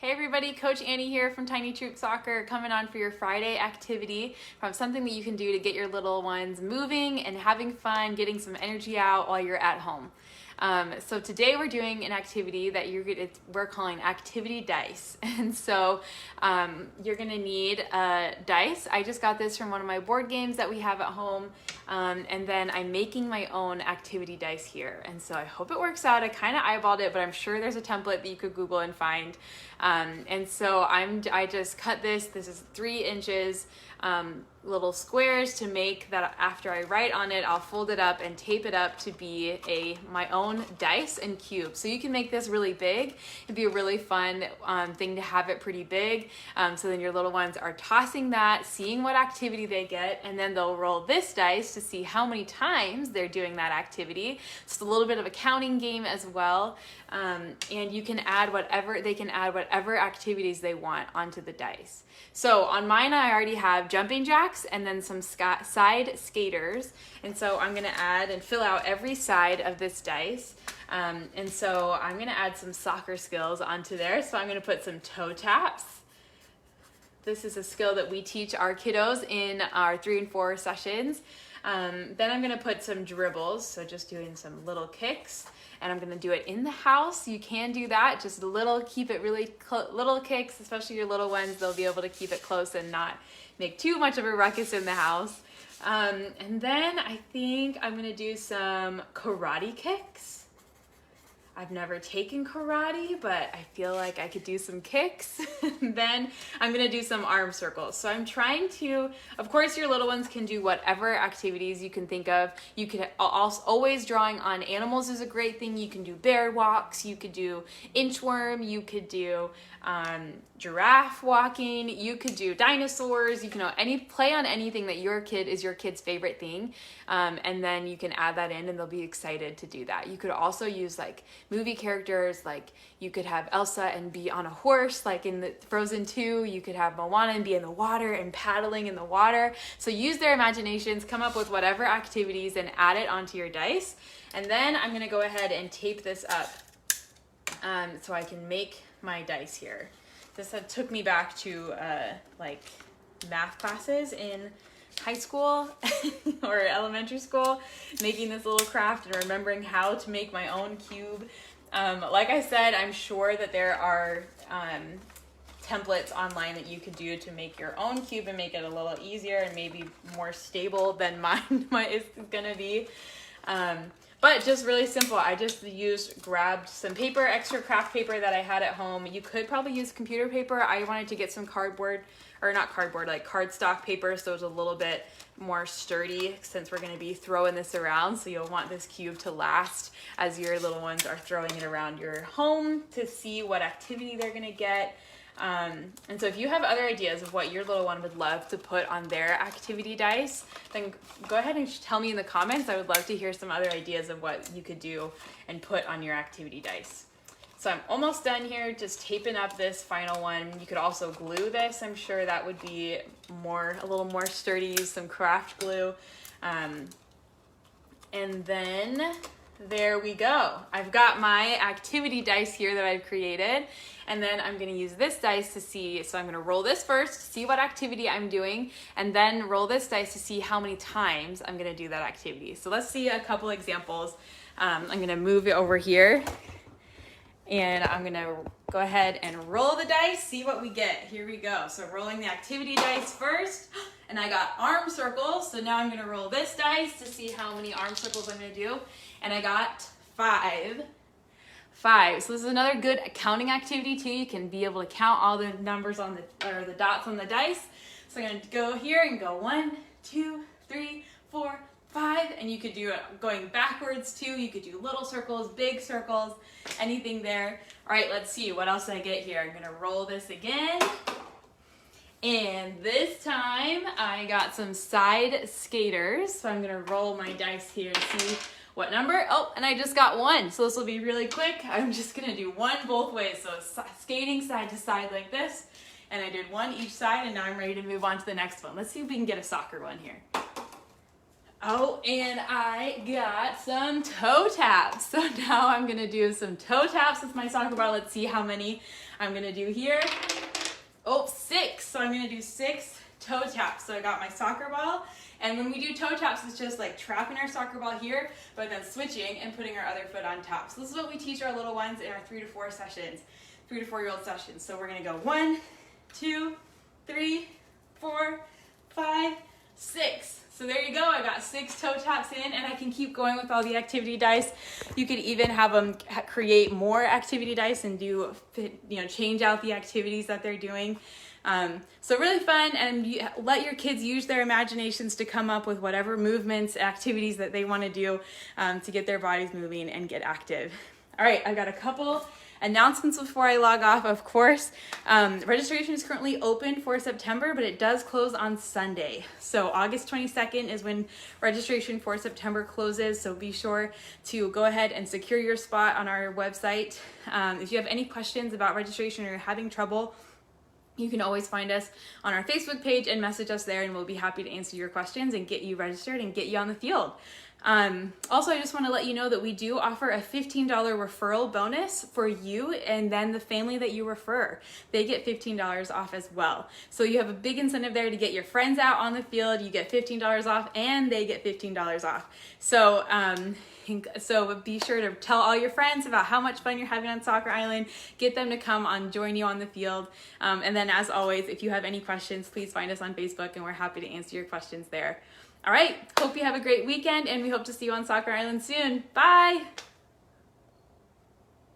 Hey everybody, Coach Annie here from Tiny Troop Soccer, coming on for your Friday activity from something that you can do to get your little ones moving and having fun, getting some energy out while you're at home. So today we're doing an activity that we're calling activity dice. And so you're gonna need dice. I just got this from one of my board games that we have at home. And then I'm making my own activity dice here. And so I hope it works out. I kind of eyeballed it, but I'm sure there's a template that you could Google and find. And so I just cut this is 3 inches, little squares to make that after I write on it, I'll fold it up and tape it up to be my own dice and cube. So you can make this really big. It'd be a really fun thing to have it pretty big. So then your little ones are tossing that, seeing what activity they get, and then they'll roll this dice to see how many times they're doing that activity. It's a little bit of a counting game as well. And you can add whatever activities they want onto the dice. So on mine, I already have jumping jacks and then some side skaters. And so I'm gonna add and fill out every side of this dice. And so I'm gonna add some soccer skills onto there. So I'm gonna put some toe taps. This is a skill that we teach our kiddos in our 3 and 4 sessions. Then I'm gonna put some dribbles, so just doing some little kicks, and I'm gonna do it in the house. You can do that, just keep it really little kicks, especially your little ones. They'll be able to keep it close and not make too much of a ruckus in the house. And then I think I'm gonna do some karate kicks. I've never taken karate, but I feel like I could do some kicks. Then I'm gonna do some arm circles. So I'm trying to, of course your little ones can do whatever activities you can think of. You could always drawing on animals is a great thing. You can do bear walks, you could do inchworm, you could do giraffe walking, you could do dinosaurs, you can play on anything that your kid's favorite thing. And then you can add that in and they'll be excited to do that. You could also use like movie characters, like you could have Elsa and be on a horse, like in the Frozen 2, you could have Moana and be in the water and paddling in the water. So use their imaginations, come up with whatever activities and add it onto your dice. And then I'm gonna go ahead and tape this up so I can make my dice here. This took me back to like math classes in high school or elementary school, making this little craft and remembering how to make my own cube. Like I said, I'm sure that there are templates online that you could do to make your own cube and make it a little easier and maybe more stable than mine is gonna be. But just really simple. I just grabbed some paper, extra craft paper that I had at home. You could probably use computer paper. I wanted to get some cardstock paper, so it's a little bit more sturdy since we're gonna be throwing this around. So you'll want this cube to last as your little ones are throwing it around your home to see what activity they're gonna get. And so if you have other ideas of what your little one would love to put on their activity dice, then go ahead and tell me in the comments. I would love to hear some other ideas of what you could do and put on your activity dice. So I'm almost done here, just taping up this final one. You could also glue this. I'm sure that would be a little more sturdy, use some craft glue. And then there we go. I've got my activity dice here that I've created. And then I'm gonna use this dice to see, so I'm gonna roll this first, to see what activity I'm doing, and then roll this dice to see how many times I'm gonna do that activity. So let's see a couple examples. I'm gonna move it over here, and I'm gonna go ahead and roll the dice, see what we get. Here we go. So rolling the activity dice first, and I got arm circles. So now I'm gonna roll this dice to see how many arm circles I'm gonna do. And I got 5. So this is another good counting activity too. You can be able to count all the numbers or the dots on the dice. So I'm gonna go here and go 1, 2, 3, 4, 5, and you could do it going backwards too. You could do little circles, big circles, anything there. All right, let's see, what else did I get here? I'm gonna roll this again. And this time I got some side skaters. So I'm gonna roll my dice here to see what number. Oh, and I just got 1. So this will be really quick. I'm just gonna do 1 both ways. So skating side to side like this. And I did 1 each side, and now I'm ready to move on to the next one. Let's see if we can get a soccer one here. Oh, and I got some toe taps. So now I'm gonna do some toe taps with my soccer ball. Let's see how many I'm gonna do here. Oh, 6. So I'm gonna do 6 toe taps. So I got my soccer ball, and when we do toe taps, it's just like trapping our soccer ball here, but then switching and putting our other foot on top. So this is what we teach our little ones in our 3 to 4 sessions, 3 to 4-year-old sessions. So we're gonna go 1, 2, 3, 4, 5, 6. So there you go, I got 6 toe taps in, and I can keep going with all the activity dice. You could even have them create more activity dice and do, change out the activities that they're doing. So really fun, and let your kids use their imaginations to come up with whatever movements, activities that they want to do to get their bodies moving and get active. All right, I've got a couple announcements before I log off. Of course, registration is currently open for September, but it does close on Sunday. So August 22nd is when registration for September closes. So be sure to go ahead and secure your spot on our website. If you have any questions about registration or you're having trouble, you can always find us on our Facebook page and message us there, and we'll be happy to answer your questions and get you registered and get you on the field. Also, I just want to let you know that we do offer a $15 referral bonus for you, and then the family that you refer, they get $15 off as well. So you have a big incentive there to get your friends out on the field. You get $15 off, and they get $15 off. So, so be sure to tell all your friends about how much fun you're having on Soccer Island. Get them to come join you on the field. And then as always, if you have any questions, please find us on Facebook, and we're happy to answer your questions there. All right, hope you have a great weekend, and we hope to see you on Soccer Island soon. Bye.